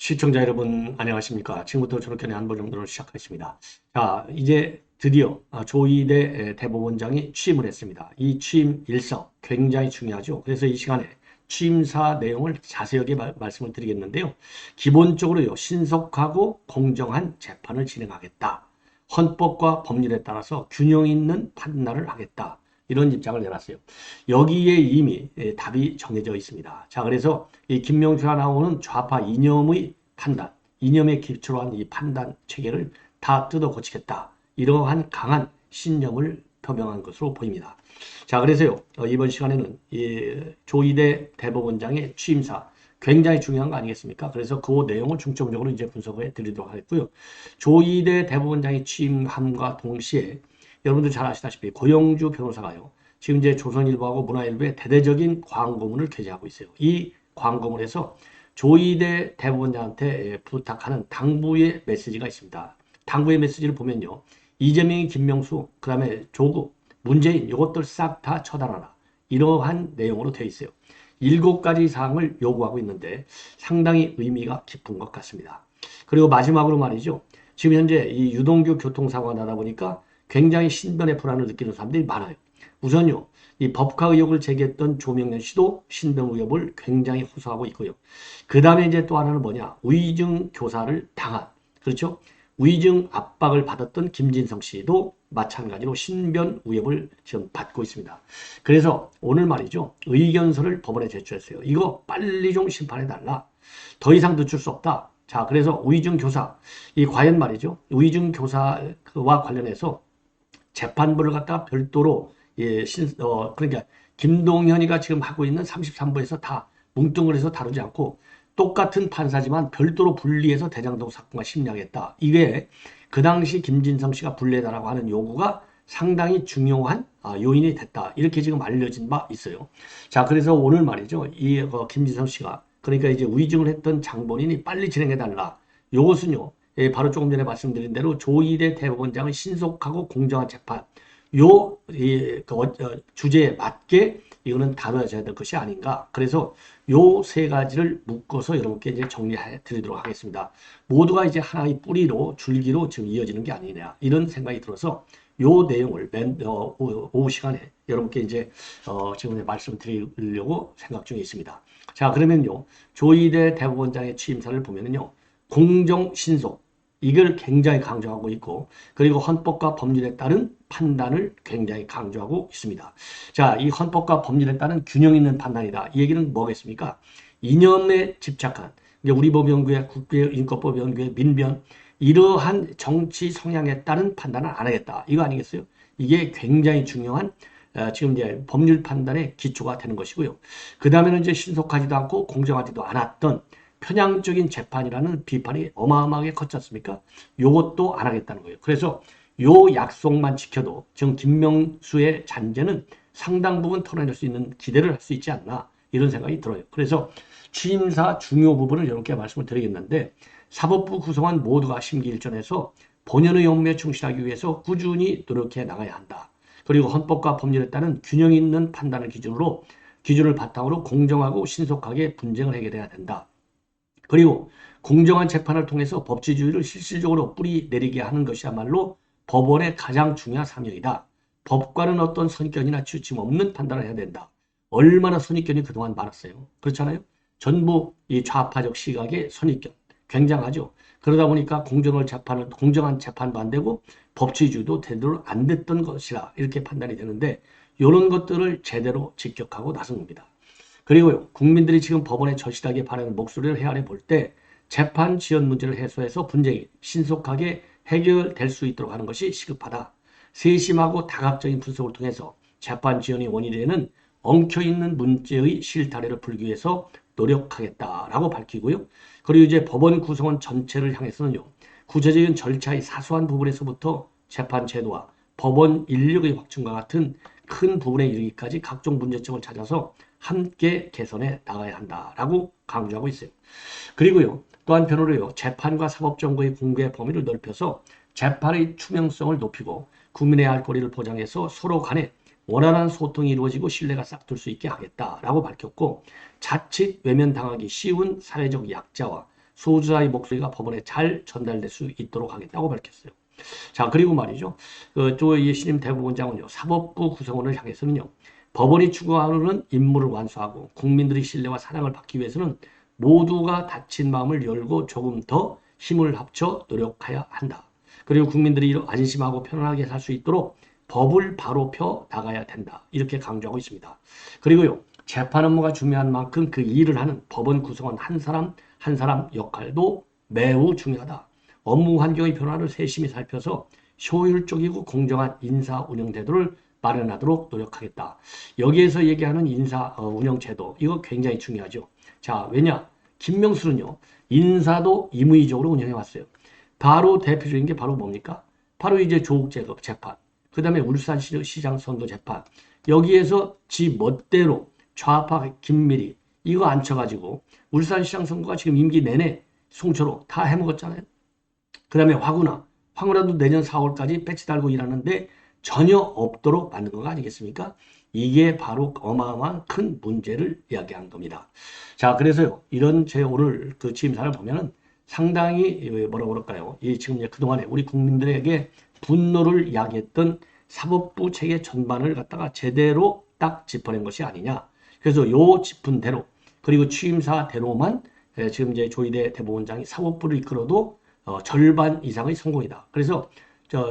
시청자 여러분 안녕하십니까. 지금부터 저렇게 한번 정도로 시작하겠습니다. 자, 이제 드디어 조희대 대법원장이 취임을 했습니다. 이 취임 일서 굉장히 중요하죠. 그래서 이 시간에 취임사 내용을 자세하게 말씀을 드리겠는데요. 기본적으로요, 신속하고 공정한 재판을 진행하겠다. 헌법과 법률에 따라서 균형 있는 판단을 하겠다. 이런 입장을 내놨어요. 여기에 이미 답이 정해져 있습니다. 자, 그래서 이 김명수가 나오는 좌파 이념의 판단, 이념에 기초로 한 이 판단 체계를 다 뜯어 고치겠다. 이러한 강한 신념을 표명한 것으로 보입니다. 자, 그래서요, 이번 시간에는 이 조희대 대법원장의 취임사 굉장히 중요한 거 아니겠습니까? 그래서 그 내용을 중점적으로 이제 분석해 드리도록 하겠고요. 조희대 대법원장이 취임함과 동시에 여러분들 잘 아시다시피 고영주 변호사가요. 지금 이제 조선일보하고 문화일보에 대대적인 광고문을 게재하고 있어요. 이 광고문에서 조희대 대법원장한테 부탁하는 당부의 메시지가 있습니다. 당부의 메시지를 보면요. 이재명이 김명수, 그 다음에 조국, 문재인 이것들 싹 다 처단하라. 이러한 내용으로 되어 있어요. 7가지 사항을 요구하고 있는데 상당히 의미가 깊은 것 같습니다. 그리고 마지막으로 말이죠. 지금 현재 이 유동규 교통사고가 나다 보니까 굉장히 신변의 불안을 느끼는 사람들이 많아요. 우선요, 이 법카 의혹을 제기했던 조명련 씨도 신변 위협을 굉장히 호소하고 있고요. 그 다음에 이제 또 하나는 뭐냐, 위증 교사를 당한, 그렇죠? 위증 압박을 받았던 김진성 씨도 마찬가지로 신변 위협을 지금 받고 있습니다. 그래서 오늘 말이죠, 의견서를 법원에 제출했어요. 이거 빨리 좀 심판해달라. 더 이상 늦출 수 없다. 자, 그래서 위증 교사, 이 과연 말이죠, 위증 교사와 관련해서 재판부를 갖다가 별도로 그러니까 김동현이가 지금 하고 있는 33부에서 다 뭉뚱그려서 다루지 않고 똑같은 판사지만 별도로 분리해서 대장동 사건과 심리하겠다. 이게 그 당시 김진성 씨가 분리해달라고 하는 요구가 상당히 중요한 요인이 됐다. 이렇게 지금 알려진 바 있어요. 자, 그래서 오늘 말이죠. 이 김진성 씨가 그러니까 이제 위증을 했던 장본인이 빨리 진행해달라. 요것은요. 바로 조금 전에 말씀드린 대로 조희대 대법원장의 신속하고 공정한 재판 주제에 맞게 이거는 다뤄져야 될 것이 아닌가. 그래서 요 세 가지를 묶어서 여러분께 이제 정리해 드리도록 하겠습니다. 모두가 이제 하나의 뿌리로 줄기로 지금 이어지는 게 아니냐 이런 생각이 들어서 요 내용을 오후 시간에 여러분께 이제 지금 말씀드리려고 생각 중에 있습니다. 자, 그러면요 조희대 대법원장의 취임사를 보면은요 공정 신속 이걸 굉장히 강조하고 있고 그리고 헌법과 법률에 따른 판단을 굉장히 강조하고 있습니다. 자, 이 헌법과 법률에 따른 균형 있는 판단이다. 이 얘기는 뭐겠습니까? 이념에 집착한 우리 법 연구회, 국제인권법 연구회, 민변 이러한 정치 성향에 따른 판단을 안 하겠다. 이거 아니겠어요? 이게 굉장히 중요한 지금 이제 법률 판단의 기초가 되는 것이고요. 그 다음에는 이제 신속하지도 않고 공정하지도 않았던 편향적인 재판이라는 비판이 어마어마하게 컸지 않습니까? 요것도 안 하겠다는 거예요. 그래서 요 약속만 지켜도 지금 김명수의 잔재는 상당 부분 털어낼 수 있는 기대를 할 수 있지 않나 이런 생각이 들어요. 그래서 취임사 중요 부분을 이렇게 말씀을 드리겠는데 사법부 구성원 모두가 심기일전해서 본연의 업무에 충실하기 위해서 꾸준히 노력해 나가야 한다. 그리고 헌법과 법률에 따른 균형 있는 판단을 기준을 바탕으로 공정하고 신속하게 분쟁을 해결해야 된다. 그리고 공정한 재판을 통해서 법치주의를 실질적으로 뿌리 내리게 하는 것이야말로 법원의 가장 중요한 사명이다. 법과는 어떤 선견이나 치우침 없는 판단을 해야 된다. 얼마나 선입견이 그동안 많았어요. 그렇잖아요? 전부 이 좌파적 시각의 선입견. 굉장하죠. 그러다 보니까 공정한 재판도 안 되고 법치주의도 제대로 안 됐던 것이라 이렇게 판단이 되는데 이런 것들을 제대로 직격하고 나선 겁니다. 그리고요, 국민들이 지금 법원에 절실하게 바라는 목소리를 헤아려 볼 때 재판 지연 문제를 해소해서 분쟁이 신속하게 해결될 수 있도록 하는 것이 시급하다. 세심하고 다각적인 분석을 통해서 재판 지연의 원인이 되는 엉켜있는 문제의 실타래를 풀기 위해서 노력하겠다라고 밝히고요. 그리고 이제 법원 구성원 전체를 향해서는요, 구체적인 절차의 사소한 부분에서부터 재판 제도와 법원 인력의 확충과 같은 큰 부분에 이르기까지 각종 문제점을 찾아서 함께 개선해 나가야 한다라고 강조하고 있어요. 그리고요, 또 한편으로요, 재판과 사법정보의 공개 범위를 넓혀서 재판의 투명성을 높이고 국민의 알 권리를 보장해서 서로 간에 원활한 소통이 이루어지고 신뢰가 싹들 수 있게 하겠다라고 밝혔고 자칫 외면당하기 쉬운 사회적 약자와 소수자의 목소리가 법원에 잘 전달될 수 있도록 하겠다고 밝혔어요. 자, 그리고 말이죠. 이 신임 대법원장은요, 사법부 구성원을 향해서는요, 법원이 추구하는 임무를 완수하고 국민들의 신뢰와 사랑을 받기 위해서는 모두가 닫힌 마음을 열고 조금 더 힘을 합쳐 노력해야 한다. 그리고 국민들이 안심하고 편안하게 살 수 있도록 법을 바로 펴 나가야 된다. 이렇게 강조하고 있습니다. 그리고요, 재판 업무가 중요한 만큼 그 일을 하는 법원 구성원 한 사람 한 사람 역할도 매우 중요하다. 업무 환경의 변화를 세심히 살펴서 효율적이고 공정한 인사 운영 제도를 마련하도록 노력하겠다. 여기에서 얘기하는 인사 운영 제도, 이거 굉장히 중요하죠. 자, 왜냐? 김명수는요, 인사도 임의적으로 운영해 왔어요. 바로 대표적인 게 바로 뭡니까? 바로 이제 조국 재판, 그 다음에 울산시장 선거 재판, 여기에서 지 멋대로 좌파 김미리 이거 앉혀가지고 울산시장 선거가 지금 임기 내내 송초로 다 해먹었잖아요. 그 다음에 화구나도 내년 4월까지 배치 달고 일하는데 전혀 없도록 만든 거 아니겠습니까? 이게 바로 어마어마한 큰 문제를 이야기한 겁니다. 자, 그래서요, 이런 제 오늘 그 취임사를 보면은 상당히 뭐라고 그럴까요? 이 지금 그동안에 우리 국민들에게 분노를 이야기했던 사법부 체계 전반을 갖다가 제대로 딱 짚어낸 것이 아니냐. 그래서 요 짚은 대로, 그리고 취임사대로만 지금 이제 조희대 대법원장이 사법부를 이끌어도 절반 이상의 성공이다. 그래서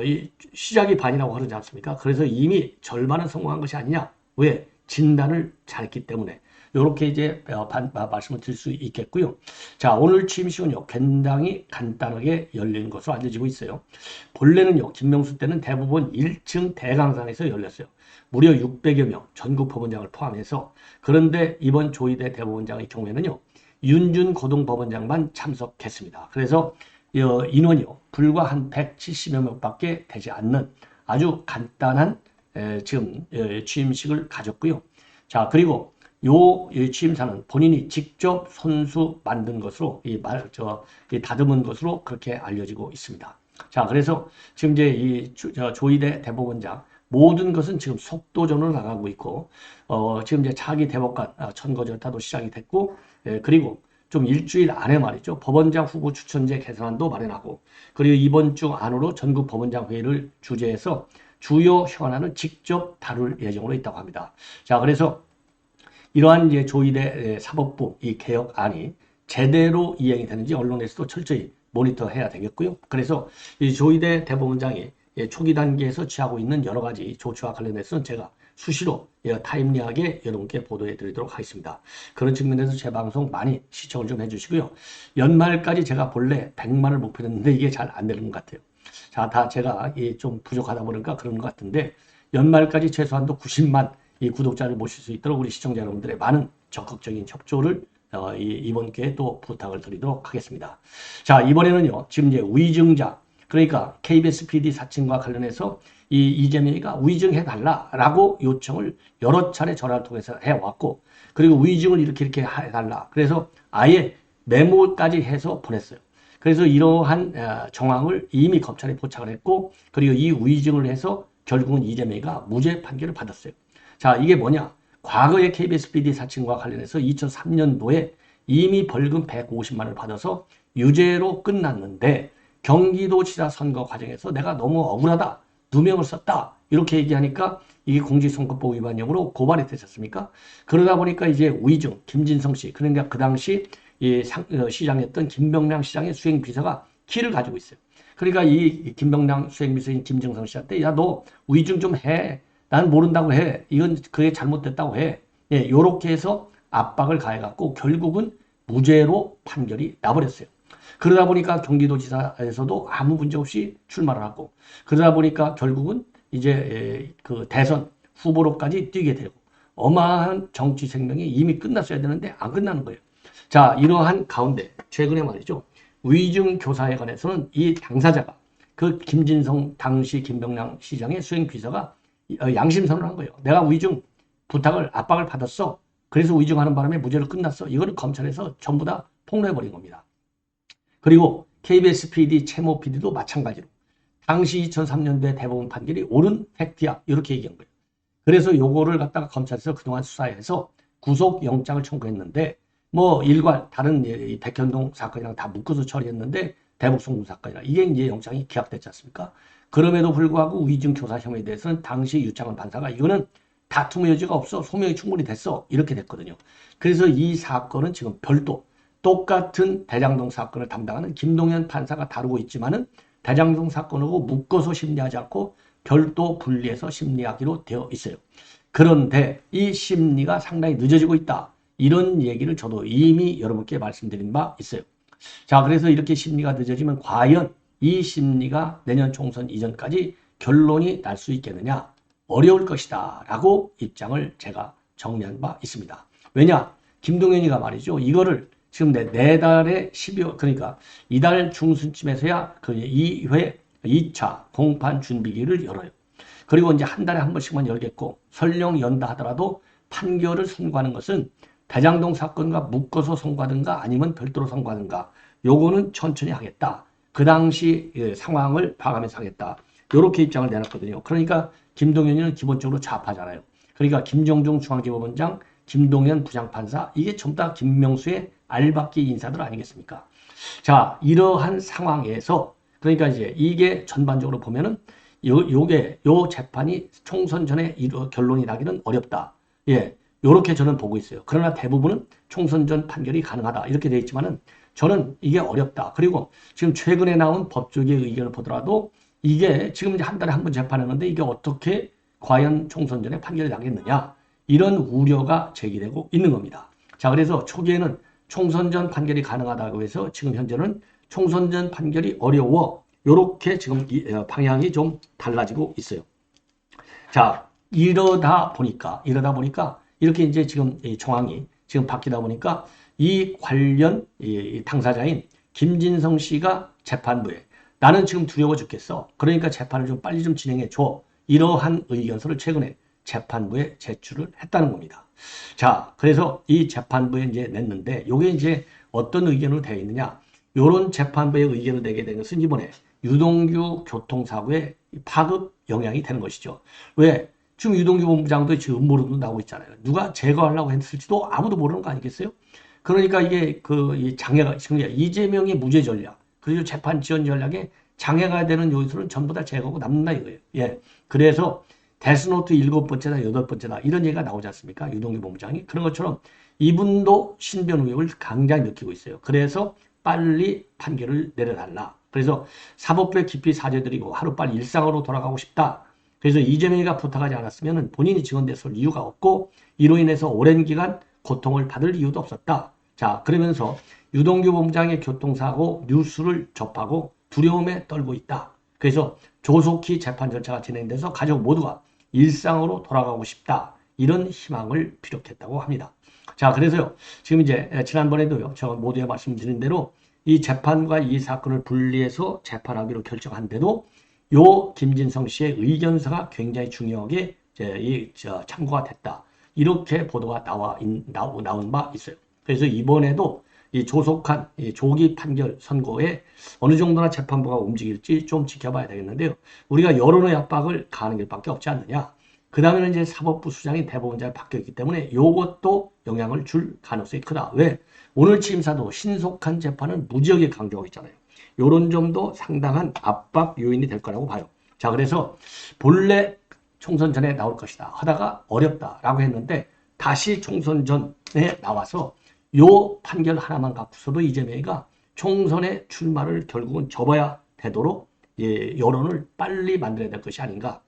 이 시작이 반이라고 하지 않습니까? 그래서 이미 절반은 성공한 것이 아니냐. 왜? 진단을 잘했기 때문에. 이렇게 이제 말씀을 드릴 수 있겠고요. 자, 오늘 취임식은요, 굉장히 간단하게 열린 것으로 알려지고 있어요. 본래는요, 김명수 때는 대법원 1층 대강상에서 열렸어요. 무려 600여 명, 전국 법원장을 포함해서. 그런데 이번 조희대 대법원장의 경우에는요, 윤준 고등법원장만 참석했습니다. 그래서 인원이요, 불과 한 170여 명밖에 되지 않는 아주 간단한 지금 취임식을 가졌고요. 자, 그리고 이 취임사는 본인이 직접 손수 만든 것으로 다듬은 것으로 그렇게 알려지고 있습니다. 자, 그래서 지금 이제 조희대 대법원장 모든 것은 지금 속도전으로 나가고 있고, 지금 이제 차기 대법관 선거 절차도 시작이 됐고, 그리고 좀 일주일 안에 말이죠, 법원장 후보 추천제 개선안도 마련하고, 그리고 이번 주 안으로 전국 법원장 회의를 주재해서 주요 현안을 직접 다룰 예정으로 있다고 합니다. 자, 그래서 이러한 이제 조희대 사법부 이 개혁안이 제대로 이행이 되는지 언론에서도 철저히 모니터해야 되겠고요. 그래서 이 조희대 대법원장이 초기 단계에서 취하고 있는 여러 가지 조치와 관련해서는 제가 수시로 타임리하게 여러분께 보도해 드리도록 하겠습니다. 그런 측면에서 제 방송 많이 시청을 좀 해주시고요. 연말까지 제가 본래 100만을 목표했는데 이게 잘 안 되는 것 같아요. 자, 다 제가 좀 부족하다 보니까 그런 것 같은데, 연말까지 최소한도 90만 이 구독자를 모실 수 있도록 우리 시청자 여러분들의 많은 적극적인 협조를 이번 기회에 또 부탁을 드리도록 하겠습니다. 자, 이번에는요, 지금 이제 위증자, 그러니까 KBS PD 사칭과 관련해서 이재명이가 위증해달라라고 요청을 여러 차례 전화를 통해서 해왔고, 그리고 위증을 이렇게 해달라. 그래서 아예 메모까지 해서 보냈어요. 그래서 이러한 정황을 이미 검찰에 포착을 했고, 그리고 이 위증을 해서 결국은 이재명이가 무죄 판결을 받았어요. 자, 이게 뭐냐? 과거의 KBS PD 사칭과 관련해서 2003년도에 이미 벌금 150만 원을 받아서 유죄로 끝났는데, 경기도지사 선거 과정에서 내가 너무 억울하다, 누명을 썼다, 이렇게 얘기하니까 이게 공직선거법 위반형으로 고발이 됐었습니까? 그러다 보니까 이제 위증, 김진성 씨, 그러니까 그 당시 시장이었던 김병량 시장의 수행비서가 키를 가지고 있어요. 그러니까 이 김병량 수행비서인 김정성 씨한테, 야, 너 위증 좀 해. 난 모른다고 해. 이건 그게 잘못됐다고 해. 예, 요렇게 해서 압박을 가해갖고 결국은 무죄로 판결이 나버렸어요. 그러다 보니까 경기도지사에서도 아무 문제 없이 출마를 하고, 그러다 보니까 결국은 이제 그 대선 후보로까지 뛰게 되고, 어마어마한 정치 생명이 이미 끝났어야 되는데 안 끝나는 거예요. 자, 이러한 가운데 최근에 말이죠, 위증 교사에 관해서는 이 당사자가 그 김진성 당시 김병량 시장의 수행비서가 양심선언을 한 거예요. 내가 위증 부탁을 압박을 받았어. 그래서 위증하는 바람에 무죄로 끝났어. 이거를 검찰에서 전부 다 폭로해버린 겁니다. 그리고 KBS PD, 채모 PD도 마찬가지로 당시 2003년도에 대법원 판결이 옳은 팩트야, 이렇게 얘기한 거예요. 그래서 요거를 갖다가 검찰에서 그동안 수사해서 구속영장을 청구했는데, 뭐 일괄 다른 이 백현동 사건이랑 다 묶어서 처리했는데 대북 송금 사건이라 이게 이제 영장이 기각됐지 않습니까? 그럼에도 불구하고 위증 교사 혐의에 대해서는 당시 유창훈 판사가 이거는 다툼의 여지가 없어 소명이 충분히 됐어 이렇게 됐거든요. 그래서 이 사건은 지금 별도 똑같은 대장동 사건을 담당하는 김동현 판사가 다루고 있지만은 대장동 사건하고 묶어서 심리하지 않고 별도 분리해서 심리하기로 되어 있어요. 그런데 이 심리가 상당히 늦어지고 있다. 이런 얘기를 저도 이미 여러분께 말씀드린 바 있어요. 자, 그래서 이렇게 심리가 늦어지면 과연 이 심리가 내년 총선 이전까지 결론이 날 수 있겠느냐? 어려울 것이다. 라고 입장을 제가 정리한 바 있습니다. 왜냐? 김동연이가 말이죠. 이거를 지금 내달에 12월, 그러니까 이달 중순쯤에서야 그 2회, 2차 공판 준비기를 열어요. 그리고 이제 한 달에 한 번씩만 열겠고, 설령 연다 하더라도 판결을 선고하는 것은 대장동 사건과 묶어서 선고하든가 아니면 별도로 선고하든가 요거는 천천히 하겠다. 그 당시 상황을 봐가면서 하겠다. 요렇게 입장을 내놨거든요. 그러니까 김동연이는 기본적으로 좌파잖아요. 그러니까 김정중 중앙지법원장, 김동연 부장판사 이게 전부 다 김명수의 알박기 인사들 아니겠습니까? 자, 이러한 상황에서 그러니까 이제 이게 전반적으로 보면은 요 재판이 총선 전에 결론이 나기는 어렵다. 예. 요렇게 저는 보고 있어요. 그러나 대부분은 총선 전 판결이 가능하다. 이렇게 되어 있지만은 저는 이게 어렵다. 그리고 지금 최근에 나온 법조계의 의견을 보더라도 이게 지금 이제 한 달에 한 번 재판하는데 이게 어떻게 과연 총선 전에 판결이 나겠느냐. 이런 우려가 제기되고 있는 겁니다. 자, 그래서 초기에는 총선 전 판결이 가능하다고 해서 지금 현재는 총선 전 판결이 어려워. 요렇게 지금 방향이 좀 달라지고 있어요. 자, 이러다 보니까 이렇게 이제 지금 이 정황이 지금 바뀌다 보니까 이 관련 이 당사자인 김진성 씨가 재판부에 나는 지금 두려워 죽겠어. 그러니까 재판을 좀 빨리 좀 진행해 줘. 이러한 의견서를 최근에 재판부에 제출을 했다는 겁니다. 자, 그래서 이 재판부에 이제 냈는데 요게 이제 어떤 의견으로 되어 있느냐? 요런 재판부의 의견을 내게 된 것은 이번에 유동규 교통사고의 파급 영향이 되는 것이죠. 왜? 지금 유동규 본부장도 지금 음모론도 나오고 있잖아요. 누가 제거하려고 했을지도 아무도 모르는 거 아니겠어요? 그러니까 이게 이 장애가, 지금 이재명의 무죄 전략, 그리고 재판 지연 전략에 장애가 되는 요소는 전부 다 제거하고 남는다 이거예요. 예. 그래서 데스노트 7번째다, 8번째다, 이런 얘기가 나오지 않습니까? 유동규 본부장이. 그런 것처럼 이분도 신변 의혹을 강하게 느끼고 있어요. 그래서 빨리 판결을 내려달라. 그래서 사법부에 깊이 사죄드리고 하루빨리 일상으로 돌아가고 싶다. 그래서 이재명이가 부탁하지 않았으면 본인이 증언됐을 이유가 없고 이로 인해서 오랜 기간 고통을 받을 이유도 없었다. 자, 그러면서 유동규 본부장의 교통사고 뉴스를 접하고 두려움에 떨고 있다. 그래서 조속히 재판 절차가 진행돼서 가족 모두가 일상으로 돌아가고 싶다. 이런 희망을 피력했다고 합니다. 자, 그래서요. 지금 이제 지난번에도요. 제가 모두에 말씀드린 대로 이 재판과 이 사건을 분리해서 재판하기로 결정한데도 요 김진성 씨의 의견서가 굉장히 중요하게 참고가 됐다. 이렇게 보도가 나온 바 있어요. 그래서 이번에도 이 조속한 이 조기 판결 선고에 어느 정도나 재판부가 움직일지 좀 지켜봐야 되겠는데요. 우리가 여론의 압박을 가하는 길밖에 없지 않느냐. 그 다음에는 이제 사법부 수장이 대법원장에 바뀌었기 때문에 이것도 영향을 줄 가능성이 크다. 왜? 오늘 취임사도 신속한 재판은 무지하게 강조하고 있잖아요. 이런 점도 상당한 압박 요인이 될 거라고 봐요. 자, 그래서 본래 총선 전에 나올 것이다 하다가 어렵다라고 했는데 다시 총선 전에 나와서 요 판결 하나만 갖고서도 이재명이가 총선에 출마를 결국은 접어야 되도록 여론을 빨리 만들어야 될 것이 아닌가.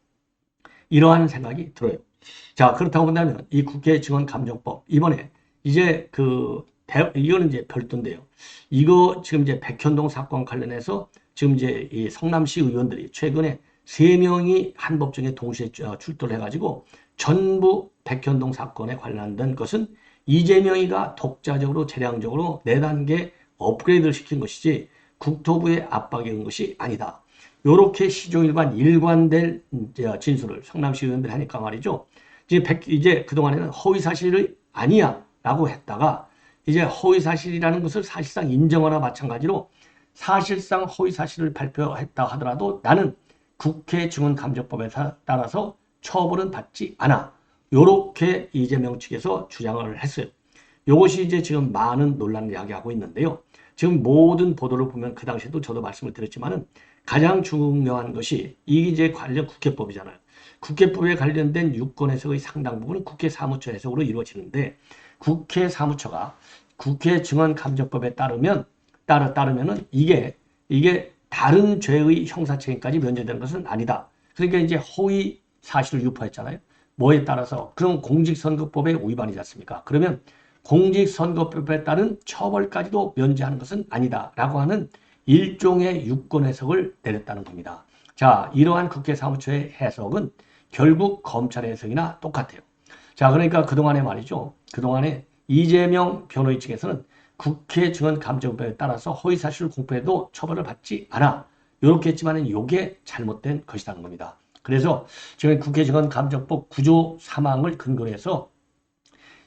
이러한 생각이 들어요. 자, 그렇다고 본다면 이 국회 증언감정법 이번에 이제 이거는 이제 별도인데요. 이거 지금 이제 백현동 사건 관련해서 지금 이제 이 성남시 의원들이 최근에 3명이 한 법정에 동시에 출두를 해가지고 전부 백현동 사건에 관련된 것은 이재명이가 독자적으로 재량적으로 4단계 업그레이드를 시킨 것이지 국토부의 압박이 온 것이 아니다. 요렇게 시종일관 일관될 진술을 성남시 의원들이 하니까 말이죠. 이제 그동안에는 허위사실이 아니야 라고 했다가 이제 허위사실이라는 것을 사실상 인정하나 마찬가지로 사실상 허위사실을 발표했다 하더라도 나는 국회 증언감정법에 따라서 처벌은 받지 않아. 요렇게 이재명 측에서 주장을 했어요. 이것이 이제 지금 많은 논란을 야기하고 있는데요. 지금 모든 보도를 보면 그 당시에도 저도 말씀을 드렸지만은 가장 중요한 것이 이게 이제 관련 국회법이잖아요. 국회법에 관련된 유권 해석의 상당 부분은 국회 사무처 해석으로 이루어지는데 국회 사무처가 국회 증언감정법에 따르면은 이게 다른 죄의 형사책임까지 면제되는 것은 아니다. 그러니까 이제 허위 사실을 유포했잖아요. 뭐에 따라서 그럼 공직선거법에 위반이지 않습니까? 그러면 공직선거법에 따른 처벌까지도 면제하는 것은 아니다라고 하는 일종의 유권 해석을 내렸다는 겁니다. 자, 이러한 국회 사무처의 해석은 결국 검찰의 해석이나 똑같아요. 자, 그러니까 그동안에 말이죠. 그동안에 이재명 변호인 측에서는 국회 증언감정법에 따라서 허위사실을 공표해도 처벌을 받지 않아. 이렇게 했지만은 이게 잘못된 것이라는 겁니다. 그래서 지금 국회 증언감정법 9조 3항을 근거로 해서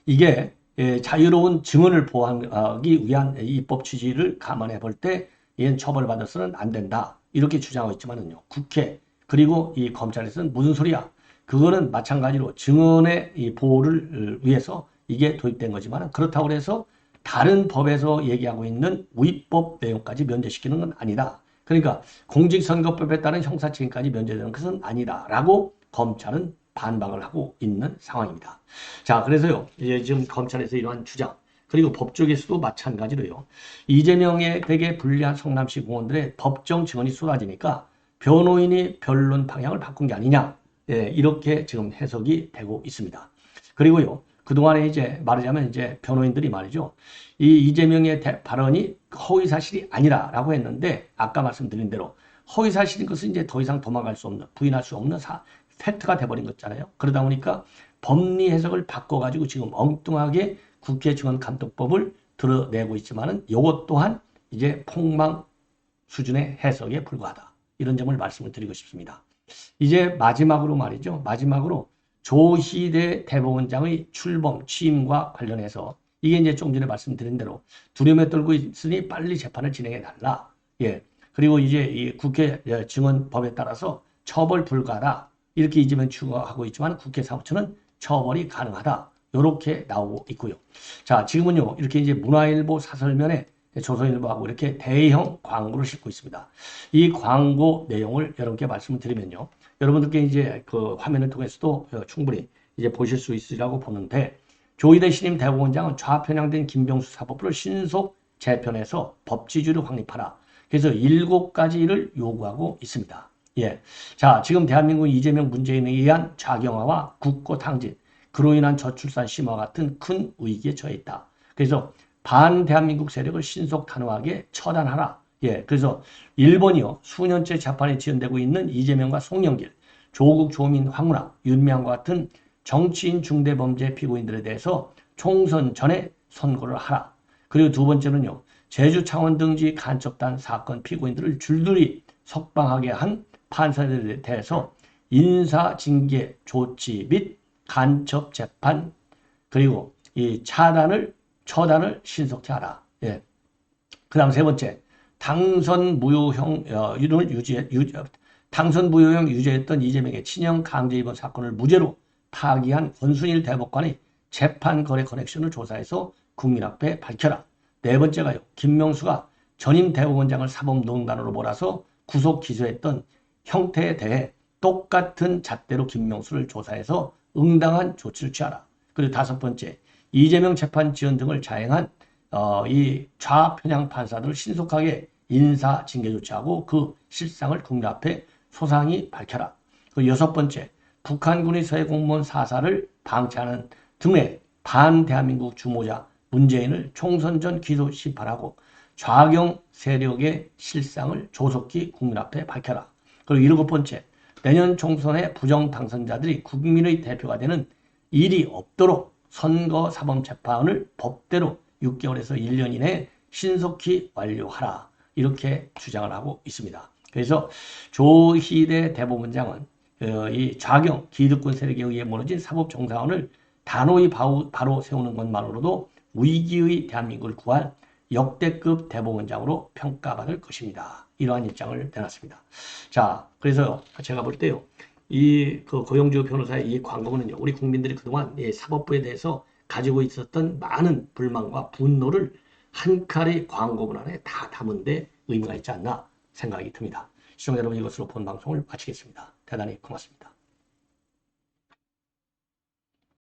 이게 자유로운 증언을 보호하기 위한 입법 취지를 감안해 볼 때 얘는 처벌을 받아서는 안 된다. 이렇게 주장하고 있지만은요. 국회 그리고 이 검찰에서는 무슨 소리야? 그거는 마찬가지로 증언의 이 보호를 위해서 이게 도입된 거지만 그렇다고 해서 다른 법에서 얘기하고 있는 위법 내용까지 면제시키는 건 아니다. 그러니까 공직선거법에 따른 형사책임까지 면제되는 것은 아니다라고 검찰은 반박을 하고 있는 상황입니다. 자, 그래서요, 이제 지금 검찰에서 이러한 주장, 그리고 법조계에서도 마찬가지로요, 이재명의 되게 불리한 성남시 공원들의 법정 증언이 쏟아지니까 변호인이 변론 방향을 바꾼 게 아니냐, 예, 이렇게 지금 해석이 되고 있습니다. 그리고요, 그동안에 이제 말하자면 이제 변호인들이 말이죠, 이 이재명의 발언이 허위사실이 아니라라고 했는데, 아까 말씀드린 대로 허위사실인 것은 이제 더 이상 도망갈 수 없는, 부인할 수 없는 팩트가 돼버린 거잖아요. 그러다 보니까 법리 해석을 바꿔가지고 지금 엉뚱하게 국회 증언감독법을 드러내고 있지만은 이것 또한 이제 폭망 수준의 해석에 불과하다. 이런 점을 말씀을 드리고 싶습니다. 이제 마지막으로 말이죠. 마지막으로 조희대 대법원장의 출범, 취임과 관련해서 이게 이제 좀 전에 말씀드린 대로 두려움에 떨고 있으니 빨리 재판을 진행해 달라. 예. 그리고 이제 이 국회 증언법에 따라서 처벌 불가하다. 이렇게 이재명 추구하고 있지만 국회 사무처는 처벌이 가능하다. 이렇게 나오고 있고요. 자, 지금은요, 이렇게 이제 문화일보 사설면에 조선일보하고 이렇게 대형 광고를 싣고 있습니다. 이 광고 내용을 여러분께 말씀을 드리면요. 여러분들께 이제 그 화면을 통해서도 충분히 이제 보실 수 있으리라고 보는데, 조희대 신임 대법원장은 좌편향된 김병수 사법부를 신속 재편해서 법치주의를 확립하라. 그래서 7가지를 요구하고 있습니다. 예. 자, 지금 대한민국 이재명 문재인에 의한 좌경화와 국고탕진, 그로 인한 저출산 심화와 같은 큰 위기에 처해 있다. 그래서 반대한민국 세력을 신속 단호하게 처단하라. 예. 그래서 일본이요. 수년째 재판에 지연되고 있는 이재명과 송영길, 조국, 조민, 황운하, 윤미향과 같은 정치인 중대범죄 피고인들에 대해서 총선 전에 선고를 하라. 그리고 두 번째는요. 제주 창원 등지 간첩단 사건 피고인들을 줄줄이 석방하게 한 판사들에 대해서 인사징계 조치 및 간첩 재판 그리고 이 처단을 신속히 하라. 예. 그 다음 세 번째, 당선 무효형 유죄했던 이재명의 친형 강제 입원 사건을 무죄로 파기한 권순일 대법관의 재판 거래 커넥션을 조사해서 국민 앞에 밝혀라. 네 번째가요, 김명수가 전임 대법원장을 사법농단으로 몰아서 구속 기소했던 형태에 대해 똑같은 잣대로 김명수를 조사해서 응당한 조치를 취하라. 그리고 다섯 번째, 이재명 재판 지연 등을 자행한 이 좌편향 판사들을 신속하게 인사 징계 조치하고 그 실상을 국민 앞에 소상히 밝혀라. 그리고 여섯 번째, 북한군의 서해 공무원 사살을 방치하는 등의 반대한민국 주모자 문재인을 총선 전 기소 심판하고 좌경 세력의 실상을 조속히 국민 앞에 밝혀라. 그리고 일곱 번째, 내년 총선의 부정 당선자들이 국민의 대표가 되는 일이 없도록 선거사법재판을 법대로 6개월에서 1년 이내에 신속히 완료하라. 이렇게 주장을 하고 있습니다. 그래서 조희대 대법원장은 이 좌경 기득권 세력에 의해 무너진 사법정상화를 단호히 바로 세우는 것만으로도 위기의 대한민국을 구할 역대급 대법원장으로 평가받을 것입니다. 이러한 입장을 내놨습니다. 자, 그래서 제가 볼 때요, 이 고영주 변호사의 이 광고는요, 우리 국민들이 그동안 이 사법부에 대해서 가지고 있었던 많은 불만과 분노를 한 칼의 광고문 안에 다 담은 데 의미가 있지 않나 생각이 듭니다. 시청자 여러분, 이것으로 본 방송을 마치겠습니다. 대단히 고맙습니다.